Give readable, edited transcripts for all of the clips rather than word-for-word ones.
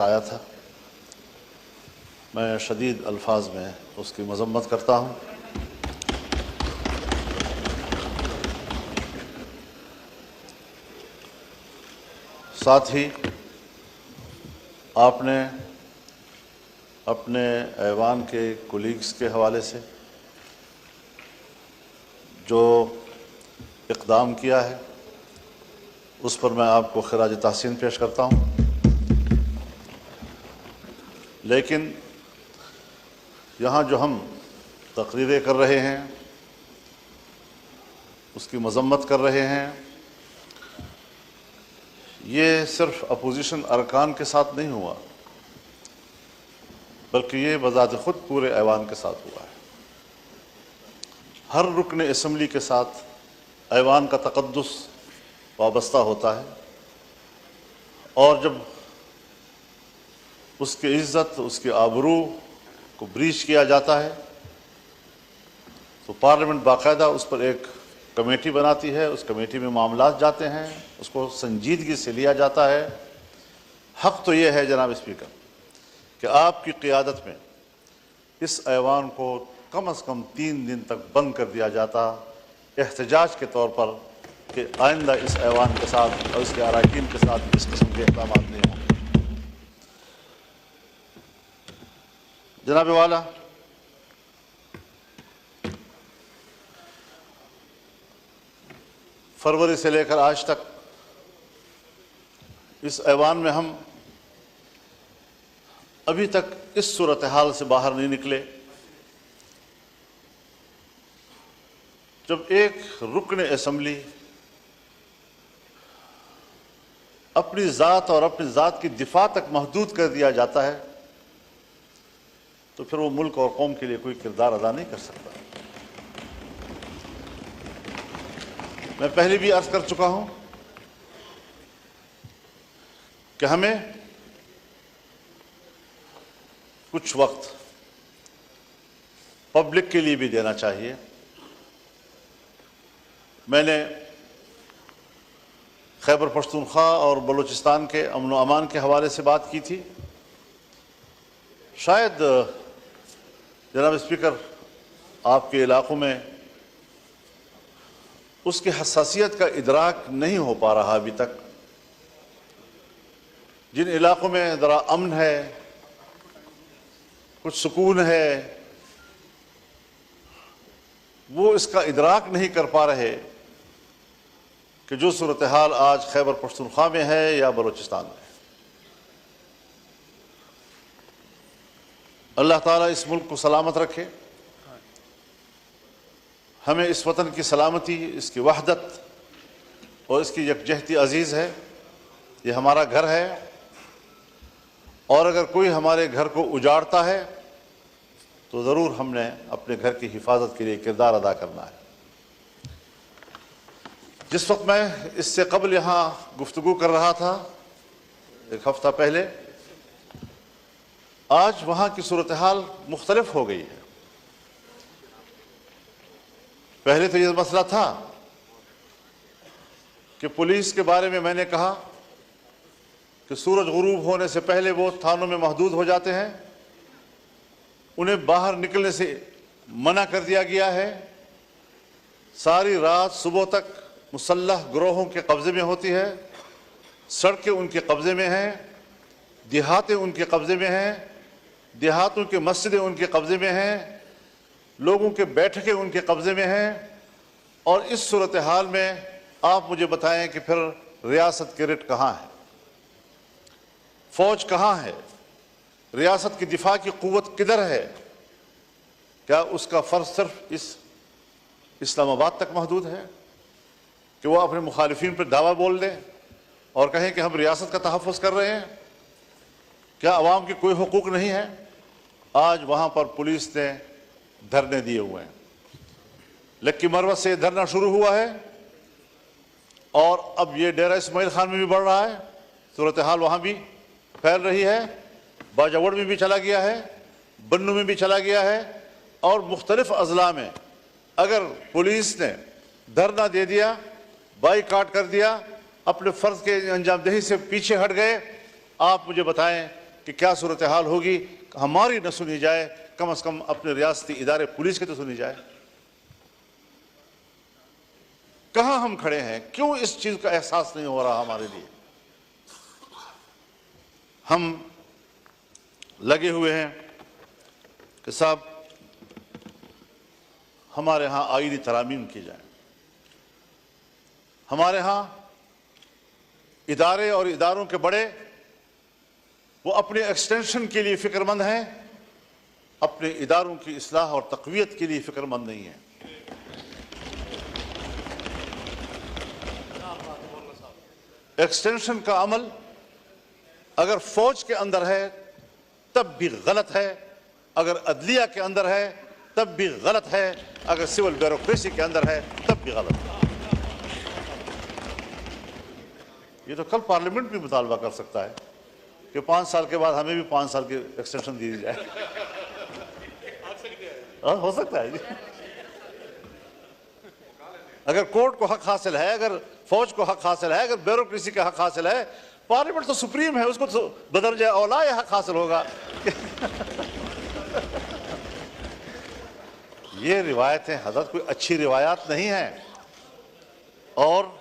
आया था, मैं शदीद अल्फाज में उसकी मजम्मत करता हूँ। साथ ही आपने अपने ऐवान के कोलीग्स के हवाले से जो इक़दाम किया है उस पर मैं आपको खिराज तहसीन पेश करता हूँ। लेकिन यहाँ जो हम तकरीरें कर रहे हैं, उसकी मजम्मत कर रहे हैं, ये सिर्फ अपोजिशन अरकान के साथ नहीं हुआ, बल्कि ये बज़ात ख़ुद पूरे ऐवान के साथ हुआ है। हर रुकन असम्बली के साथ ऐवान का तक़द्दुस वाबस्ता होता है, और जब उसकी इज़्ज़त, उसकी आबरू को ब्रीच किया जाता है तो पार्लियामेंट बाकायदा उस पर एक कमेटी बनाती है। उस कमेटी में मामलात जाते हैं, उसको संजीदगी से लिया जाता है। हक़ तो ये है जनाब स्पीकर कि आपकी क़ियादत में इस ऐवान को कम से कम 3 दिन तक बंद कर दिया जाता, एहतजाज के तौर पर, कि आइंदा इस ऐवान के साथ और इसके अरकान के साथ इस किस्म के इक़दाम नहीं हों। जनाब वाला, फरवरी से लेकर आज तक इस ऐवान में हम अभी तक इस सूरत हाल से बाहर नहीं निकले जब एक रुकन असम्बली अपनी ज़ात और अपनी ज़ात की दिफा तक महदूद कर दिया जाता है तो फिर वो मुल्क और कौम के लिए कोई किरदार अदा नहीं कर सकता। मैं पहले भी अर्ज़ कर चुका हूं कि हमें कुछ वक्त पब्लिक के लिए भी देना चाहिए। मैंने खैबर पख्तूनख्वा और बलूचिस्तान के अमन व अमान के हवाले से बात की थी। शायद जनाब स्पीकर आपके इलाक़ों में उसकी हसासियत का इदराक नहीं हो पा रहा अभी तक। जिन इलाक़ों में ज़रा अमन है, कुछ सुकून है, वो इसका इदराक नहीं कर पा रहे कि जो सूरत हाल आज खैबर पख्तूनख्वा में है या बलूचिस्तान में। अल्लाह ताला इस मुल्क को सलामत रखे। हमें इस वतन की सलामती, इसकी वहदत और इसकी यकजहती अजीज़ है। ये हमारा घर है, और अगर कोई हमारे घर को उजाड़ता है तो ज़रूर हमने अपने घर की हिफाजत के लिए किरदार अदा करना है। जिस वक्त मैं इससे कबल यहाँ गुफ्तगू कर रहा था, 1 हफ्ता पहले, आज वहाँ की सूरत हाल मुख्तलिफ हो गई है। पहले तो ये मसला था कि पुलिस के बारे में मैंने कहा कि सूरज गुरूब होने से पहले वो थानों में महदूद हो जाते हैं, उन्हें बाहर निकलने से मना कर दिया गया है। सारी रात सुबह तक मुसल्लह ग्रोहों के कब्ज़े में होती है, सड़कें उनके कब्ज़े में हैं, देहातें उनके कब्ज़े में हैं, देहातों की मस्जिदें उनके कब्ज़े में हैं, लोगों के बैठकें उनके कब्ज़े में हैं। और इस सूरत हाल में आप मुझे बताएं कि फिर रियासत की रिट कहाँ है, फ़ौज कहाँ है, रियासत की दिफा की क़ुव्वत किधर है? क्या उसका फ़र्ज़ सिर्फ इस इस्लामाबाद तक महदूद है कि वो अपने मुखालिफिन पर दावा बोल दें और कहें कि हम रियासत का तहफ़्फ़ुज़ कर रहे हैं? क्या अवाम के कोई हुकूक नहीं है? आज वहाँ पर पुलिस ने धरने दिए हुए हैं। लक्की मरवत से धरना शुरू हुआ है और अब ये डेरा इस्माइल खान में भी बढ़ रहा है। सूरत हाल वहाँ भी फैल रही है, बाजावड़ में भी चला गया है, बन्नू में भी चला गया है, और मुख्तलिफ अजला में अगर पुलिस ने धरना दे दिया, बाईकाट कर दिया, अपने फ़र्ज़ के अंजाम दही से पीछे हट गए, आप मुझे बताएं कि क्या सूरत हाल होगी, हमारी न सुनी जाए, कम से कम अपने रियासती इदारे पुलिस की तो सुनी जाए। कहां हम खड़े हैं, क्यों इस चीज का एहसास नहीं हो रहा हमारे लिए। हम लगे हुए हैं कि साहब हमारे यहां आईनी तरामीम की जाए, हमारे यहां इदारे और इदारों के बड़े वो अपने एक्सटेंशन के लिए फिक्रमंद हैं, अपने इदारों की इस्लाह और तक़वियत के लिए फिक्रमंद नहीं है। एक्सटेंशन का अमल अगर फौज के अंदर है तब भी गलत है, अगर अदलिया के अंदर है तब भी गलत है, अगर सिविल ब्यूरोक्रेसी के अंदर है तब भी गलत है। ये तो कल पार्लियामेंट भी मुतालबा कर सकता है कि 5 साल के बाद हमें भी 5 साल की एक्सटेंशन दी जाए। हो सकता है जी। अगर कोर्ट को हक हासिल है, अगर फौज को हक हासिल है, अगर ब्यूरोक्रेसी का हक हासिल है, पार्लियामेंट तो सुप्रीम है, उसको तो बदरजा औला हक हासिल होगा। ये रिवायतें हज़रत कोई अच्छी रिवायात नहीं है। और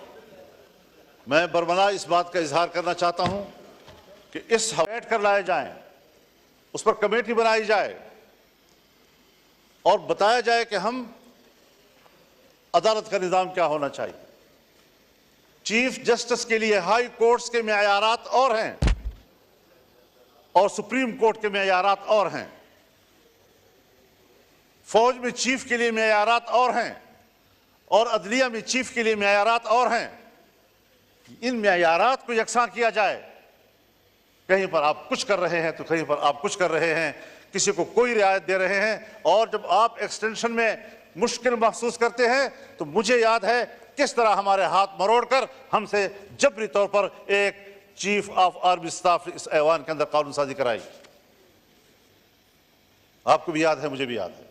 मैं बरमला इस बात का इजहार करना चाहता हूं कि इस बैठ कर लाए जाएं, उस पर कमेटी बनाई जाए और बताया जाए कि हम अदालत का निज़ाम क्या होना चाहिए। चीफ जस्टिस के लिए हाई कोर्ट्स के मेयारात और हैं और सुप्रीम कोर्ट के मेयारात और हैं। फौज में चीफ के लिए मेयारात और हैं और अदलिया में चीफ के लिए मेयारात और हैं। इन मेयारात को यकसां किया जाए। कहीं पर आप कुछ कर रहे हैं तो कहीं पर आप कुछ कर रहे हैं, किसी को कोई रियायत दे रहे हैं। और जब आप एक्सटेंशन में मुश्किल महसूस करते हैं तो मुझे याद है किस तरह हमारे हाथ मरोड़कर हमसे जबरी तौर पर एक चीफ ऑफ आर्मी स्टाफ इस ऐवान के अंदर कानून साजी कराई। आपको भी याद है, मुझे भी याद है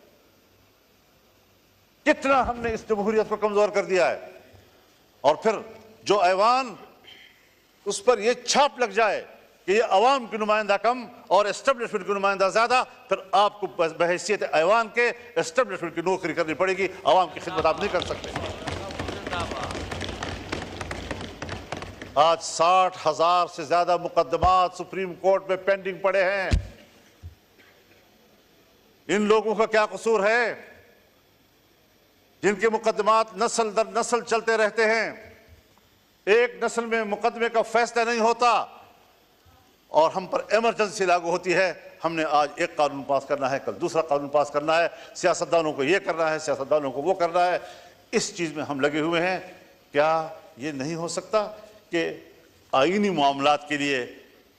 कितना हमने इस जमहूरियत को कमजोर कर दिया है। और फिर जो ऐवान उस पर यह छाप लग जाए कि ये अवाम की नुमाइंदा कम और एस्टेब्लिशमेंट की नुमाइंदा ज्यादा, फिर आपको बहैसियत ऐवान के एस्टेब्लिशमेंट की नौकरी करनी पड़ेगी। अवाम की खिदमत आप नहीं कर सकते। आज 60,000 से ज्यादा मुकदमात सुप्रीम कोर्ट में पेंडिंग पड़े हैं। इन लोगों का क्या कसूर है जिनके मुकदमात नस्ल दर नस्ल चलते रहते हैं, एक नस्ल में मुकदमे का फैसला नहीं होता और हम पर इमरजेंसी लागू होती है। हमने आज एक कानून पास करना है, कल दूसरा कानून पास करना है, सियासतदानों को ये करना है, सियासतदानों को वो करना है। इस चीज में हम लगे हुए हैं। क्या ये नहीं हो सकता कि आईनी मामलात के लिए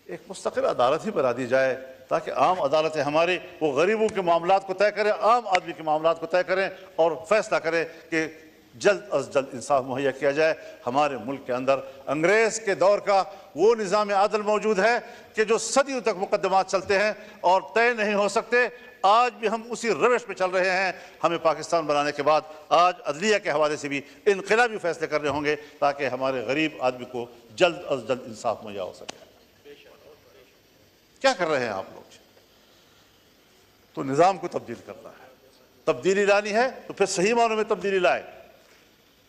एक मुस्तकिल अदालत ही बना दी जाए ताकि आम अदालतें हमारी वो गरीबों के मामलात को तय करें, आम आदमी के मामलात को तय करें और फैसला करें कि जल्द अज जल्द इंसाफ मुहैया किया जाए। हमारे मुल्क के अंदर अंग्रेज के दौर का वो निज़ाम आदल मौजूद है कि जो सदियों तक मुकदमात चलते हैं और तय नहीं हो सकते। आज भी हम उसी रवश पे चल रहे हैं। हमें पाकिस्तान बनाने के बाद आज अदलिया के हवाले से भी इनकलाबी फैसले करने होंगे ताकि हमारे गरीब आदमी को जल्द अज जल्द इंसाफ मुहैया हो सके। क्या कर रहे हैं आप लोग? तो निज़ाम को तब्दील करना है, तब्दीली लानी है तो फिर सही मानों में तब्दीली लाए।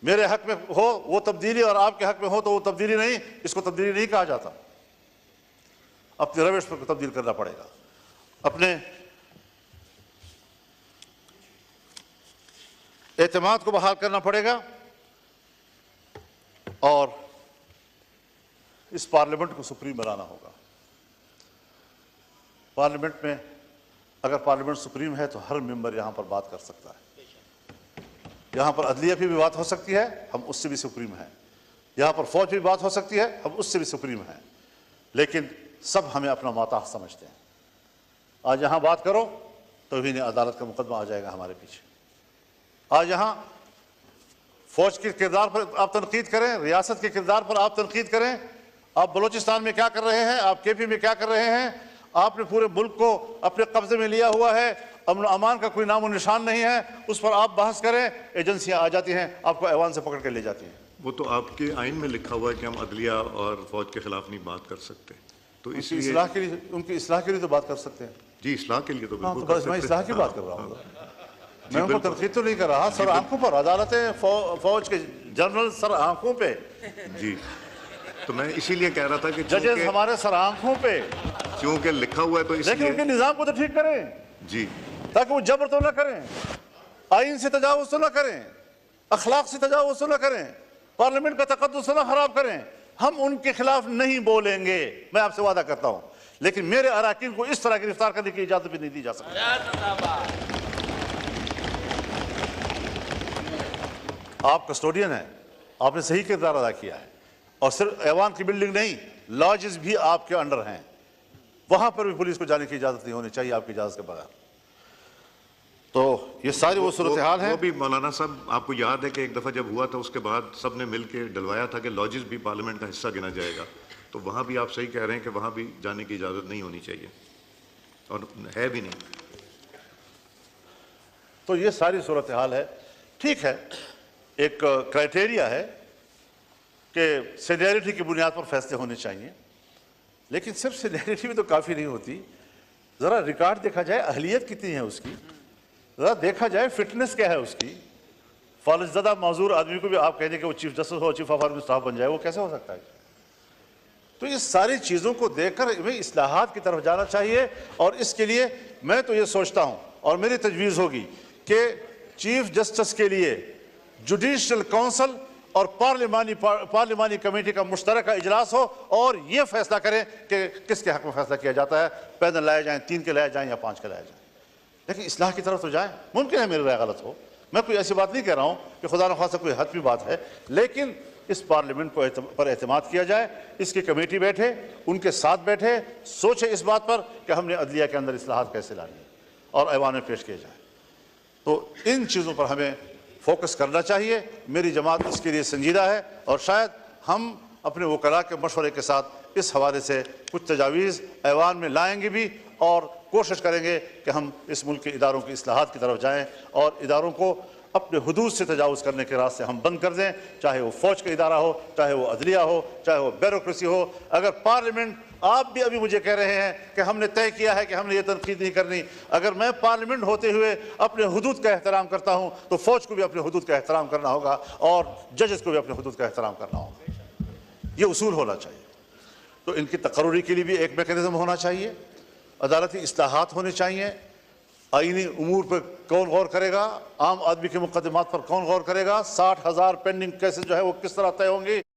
मेरे हक में हो वो तब्दीली और आपके हक में हो तो वो तब्दीली नहीं, इसको तब्दीली नहीं कहा जाता। अपने रवैश पर तब्दील करना पड़ेगा, अपने एतमाद को बहाल करना पड़ेगा और इस पार्लियामेंट को सुप्रीम बनाना होगा। पार्लियामेंट में अगर पार्लियामेंट सुप्रीम है तो हर मेंबर यहां पर बात कर सकता है। यहां पर अदलिया पे भी बात हो सकती है, हम उससे भी सुप्रीम हैं। यहां पर फौज पे भी बात हो सकती है, हम उससे भी सुप्रीम हैं। लेकिन सब हमें अपना माताह समझते हैं। आज यहां बात करो तो ही अदालत का मुकदमा आ जाएगा हमारे पीछे। आज यहां फौज के किरदार पर आप तनकीद करें, रियासत के किरदार पर आप तनकीद करें। आप बलूचिस्तान में क्या कर रहे हैं, आप केपी में क्या कर रहे हैं? आपने पूरे मुल्क को अपने कब्जे में लिया हुआ है, अमन अमान का कोई नामो निशान नहीं है। उस पर आप बहस करें, एजेंसियां आ जाती हैं, आपको ऐवान से पकड़ के ले जाती हैं। वो तो आपके आइन में लिखा हुआ है कि हम अदलिया और फौज के खिलाफ नहीं बात कर सकते। तो इसलिए उनकी इस्लाह के लिए तो बात कर सकते हैं जी, इस्लाह के लिए तो हाँ, बिल्कुल तो बस मैं इस्लाह की बात कर रहा हूँ मैं उनको तनकीद तो नहीं कर रहा सर आंखों पर अदालतें फौज के जनरल सर आंखों पे जी। तो मैं इसीलिए कह रहा था कि जजेस हमारे सर आंखों पे क्योंकि लिखा हुआ है तो लेकिन इसलिए उनके निजाम को तो ठीक करें जी, ताकि वो जबर तो ना करें, आइन से तजावुज तो ना करें, अखलाक से तजावुज तो ना करें, पार्लियामेंट का तकद्दुस तो ना खराब करें। हम उनके खिलाफ नहीं बोलेंगे, मैं आपसे वादा करता हूं, लेकिन मेरे अराकीन को इस तरह गिरफ्तार करने की इजाजत भी नहीं दी जा सकती। आप कस्टोडियन हैं, आपने सही किरदार अदा किया है और सिर्फ ऐवान की बिल्डिंग नहीं, लॉजेस भी आपके अंडर हैं, वहां पर भी पुलिस को जाने की इजाजत नहीं होनी चाहिए आपकी इजाजत के बगैर। तो ये सारी वो सूरत हाल है। वो भी मौलाना साहब आपको याद है कि एक दफा जब हुआ था उसके बाद सबने मिलकर डलवाया था कि लॉजेस भी पार्लियामेंट का हिस्सा गिना जाएगा, तो वहां भी आप सही कह रहे हैं कि वहां भी जाने की इजाजत नहीं होनी चाहिए और है भी नहीं। तो ये सारी सूरत हाल है। ठीक है, एक क्राइटेरिया है कि सीनियरिटी की बुनियाद पर फैसले होने चाहिए, लेकिन सिर्फ सीनियरिटी भी तो काफ़ी नहीं होती। ज़रा रिकॉर्ड देखा जाए, अहलियत कितनी है उसकी, ज़रा देखा जाए फिटनेस क्या है उसकी। फौजज़दा माजूर आदमी को भी आप कह दें कि वो चीफ जस्टिस हो, चीफ ऑफ आर्मी स्टाफ बन जाए, वो कैसे हो सकता है? तो इस सारी चीज़ों को देखकर हमें इस्लाहात की तरफ जाना चाहिए और इसके लिए मैं तो ये सोचता हूँ और मेरी तजवीज़ होगी कि चीफ जस्टिस के लिए जुडिशल काउंसिल और पार्लिमानी कमेटी का मुश्तरका इजलास हो और ये फैसला करें कि किसके हक में फैसला किया जाता है, पैदल लाए जाएं, 3 के लाए जाएं या 5 के लाए जाएं, लेकिन इस्लाह की तरफ तो जाएं। मुमकिन है मेरी राय गलत हो, मैं कोई ऐसी बात नहीं कह रहा हूँ कि खुदा न खासा कोई हतमी बात है, लेकिन इस पार्लियामेंट पर एतमाद किया जाए, इसकी कमेटी बैठे, उनके साथ बैठे, सोचे इस बात पर कि हमने अदलिया के अंदर इस्लाहात कैसे लानी है और ऐवान में पेश किए जाए। तो इन चीज़ों पर हमें फोकस करना चाहिए। मेरी जमात इसके लिए संजीदा है और शायद हम अपने वकला के मशवरे के साथ इस हवाले से कुछ तजावीज़ ऐवान में लाएंगे भी और कोशिश करेंगे कि हम इस मुल्क के इदारों की इस्लाहात की तरफ जाएं और इदारों को अपने हुदूद से तजावुज़ करने के रास्ते हम बंद कर दें, चाहे वो फ़ौज का इदारा हो, चाहे वो अदलिया हो, चाहे वो ब्यूरोक्रेसी हो। अगर पार्लियामेंट, आप भी अभी मुझे कह रहे हैं कि हमने तय किया है कि हमने ये तनकीद नहीं करनी, अगर मैं पार्लियामेंट होते हुए अपने हुदूद का एहतराम करता हूँ तो फ़ौज को भी अपने हुदूद का एहतराम करना होगा और जजेस को भी अपने हुदूद का एहतराम करना होगा। ये उसूल होना चाहिए। तो इनकी तकर्रुरी के लिए भी एक मैकेनिज़्म होना चाहिए, अदालती इस्लाहात होने चाहिए, आईनी उमूर पर कौन गौर करेगा, आम आदमी के मुकदमात पर कौन गौर करेगा, 60,000 पेंडिंग केसेस जो है वो किस तरह तय होंगे।